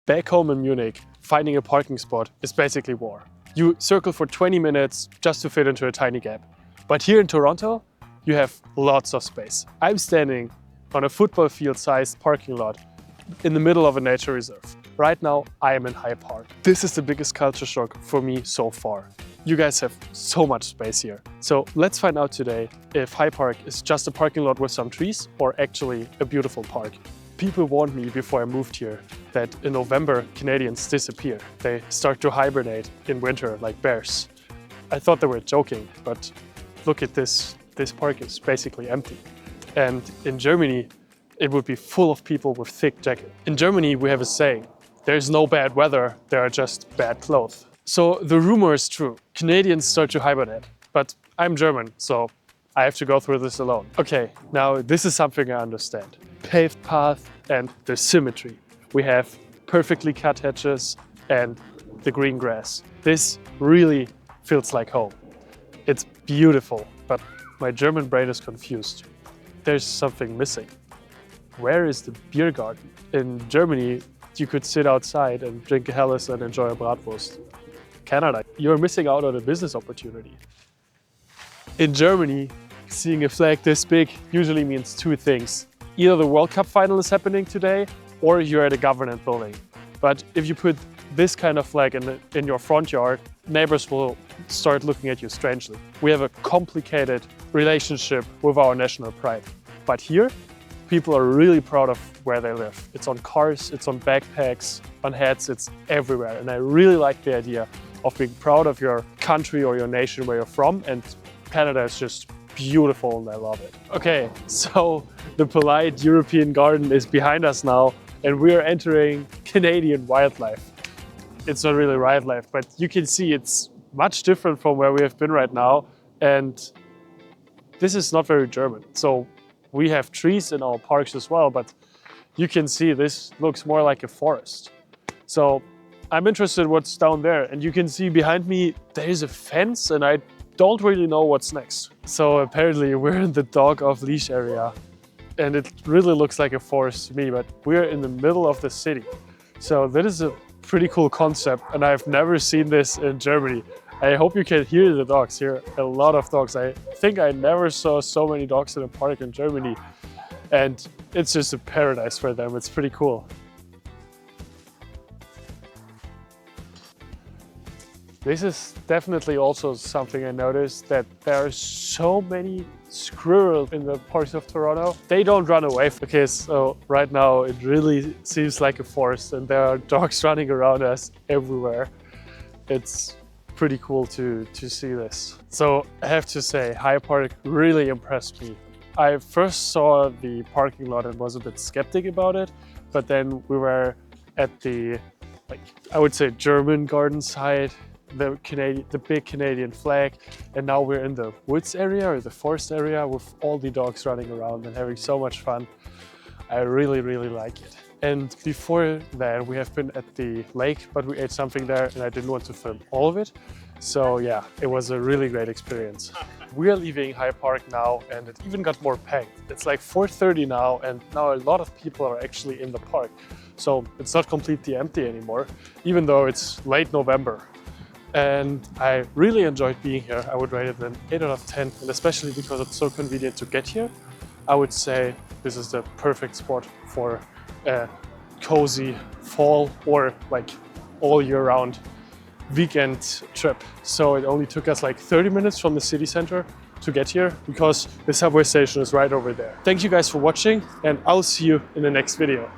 Back home in Munich, finding a parking spot is basically war. You circle for 20 minutes just to fit into a tiny gap. But here in Toronto, you have lots of space. I'm standing on a football field-sized parking lot in the middle of a nature reserve. Right now, I am in High Park. This is the biggest culture shock for me so far. You guys have so much space here. So let's find out today if High Park is just a parking lot with some trees or actually a beautiful park. People warned me before I moved here that in November Canadians disappear. They start to hibernate in winter like bears. I thought they were joking, but look at this. This park is basically empty. And in Germany, it would be full of people with thick jackets. In Germany, we have a saying, there's no bad weather, there are just bad clothes. So the rumor is true. Canadians start to hibernate, but I'm German, so I have to go through this alone. Okay, now this is something I understand. Paved path and the symmetry. We have perfectly cut hedges and the green grass. This really feels like home. It's beautiful, but my German brain is confused. There's something missing. Where is the beer garden? In Germany, you could sit outside and drink a Helles and enjoy a bratwurst. Canada, you're missing out on a business opportunity. In Germany, seeing a flag this big usually means two things. Either the World Cup final is happening today or you're at a government building. But if you put this kind of flag in your front yard, neighbors will start looking at you strangely. We have a complicated relationship with our national pride. But here, people are really proud of where they live. It's on cars, it's on backpacks, on hats, it's everywhere. And I really like the idea of being proud of your country or your nation where you're from. And Canada is just beautiful and I love it. Okay, so the polite European garden is behind us now and we are entering Canadian wildlife. It's not really wildlife, but you can see it's much different from where we have been right now. And this is not very German. So we have trees in our parks as well, but you can see this looks more like a forest. So I'm interested what's down there. And you can see behind me, there is a fence and I don't really know what's next. So apparently we're in the dog off leash area and it really looks like a forest to me, but we're in the middle of the city. So that is a pretty cool concept and I've never seen this in Germany. I hope you can hear the dogs here. A lot of dogs. I think I never saw so many dogs in a park in Germany and it's just a paradise for them. It's pretty cool. This is definitely also something I noticed, that there are so many squirrels in the parks of Toronto. They don't run away. Okay, so right now it really seems like a forest and there are dogs running around us everywhere. It's pretty cool to see this. So I have to say, High Park really impressed me. I first saw the parking lot and was a bit skeptic about it, but then we were at the, I would say German garden side, the big Canadian flag, and now we're in the woods area or the forest area with all the dogs running around and having so much fun. I really like it. And before that we have been at the lake, but we ate something there and I didn't want to film all of it. So yeah, it was a really great experience. We are leaving High Park now and it even got more packed. It's like 4:30 now and now a lot of people are actually in the park. So it's not completely empty anymore, even though it's late November. And I really enjoyed being here. I would rate it an 8 out of 10, and especially because it's so convenient to get here, I would say this is the perfect spot for a cozy fall or like all year round weekend trip. So it only took us like 30 minutes from the city center to get here because the subway station is right over there. Thank you guys for watching and I'll see you in the next video.